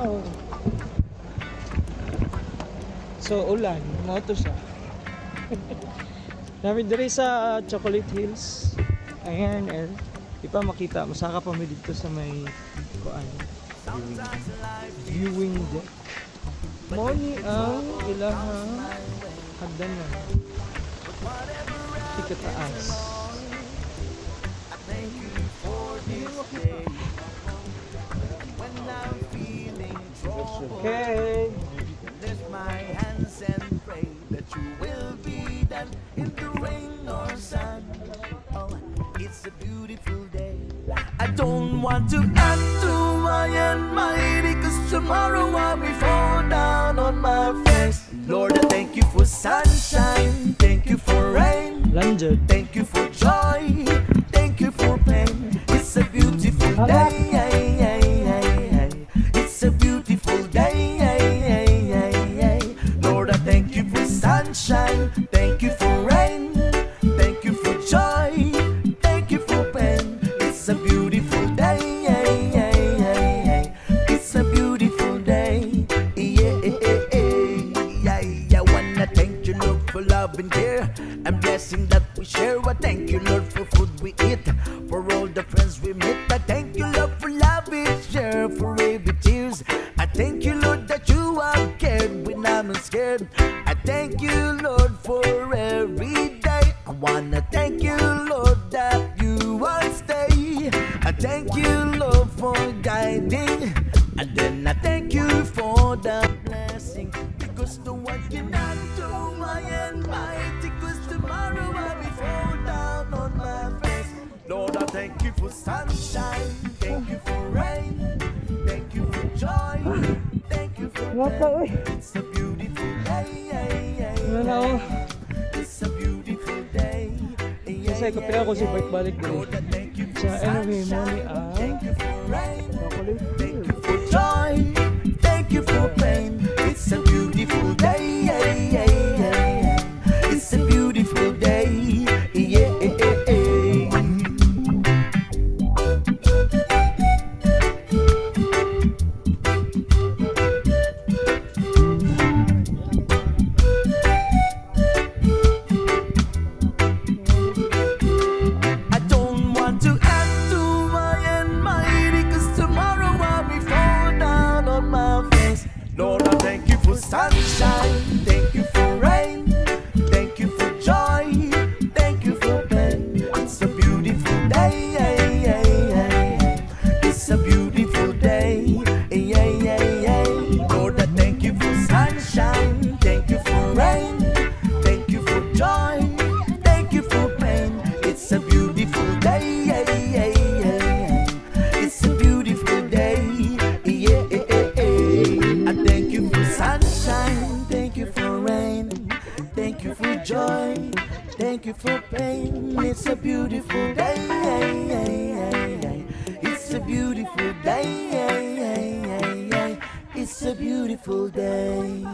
Wow! So, ulan. Mo to siya. Namin diri sa Chocolate Hills. Ayan, di pa makita. Masaka pa may dito sa may kuan. Viewing deck. Mo ni ang ilahang hagdanan. Tikataas. Okay. Lift my hands and pray that you will be done in the rain or sun. Oh, it's a beautiful day. I don't want to add to my mighty, cause tomorrow I'll be fall down on my face. Lord, I thank you for sunshine, thank you for rain, thank you for joy, thank you for pain. It's a beautiful day. It's a beautiful day. Lord, I thank you for sunshine, thank you for rain, thank you for joy, thank you for pain. It's a beautiful day. It's a beautiful day. I wanna thank you, Lord, for love and care and blessing that we share. I thank you, Lord, for food we eat, for all the friends we meet. I thank you, Lord, for love we share, for every tears. I thank you, Lord, that you have cared when I'm scared. I thank you, Lord, for every day. I wanna thank you, Lord, that you will stay. I thank you, Lord, for guiding. And then I thank you for the blessing, because no one cannot do my mighty, cause tomorrow I'll be fall down on my face. Lord, I thank you for sunshine, thank you for rain, thank you for joy, thank you for pain. It's a beautiful day. It's a beautiful day. Kasi kapila ko si balik Lord, I thank you for sa anyway mo ni sunshine, thank you for rain, Chocolate thank you for joy, thank you for pain. It's a beautiful day. It's a beautiful day. I don't want to add to my mighty, cause tomorrow I'll be fall down on my face. Lord, I thank you for sunshine, thank you for rain, thank you for joy, thank you for pain. It's a beautiful day. It's a beautiful day. Lord, I thank you for sunshine, thank you for rain, thank you for joy, thank you for pain. It's a beautiful day. It's a beautiful day. I thank you for sunshine, thank you for rain, thank you for joy, thank you for pain. It's a beautiful day. It's a beautiful day. It's a beautiful day.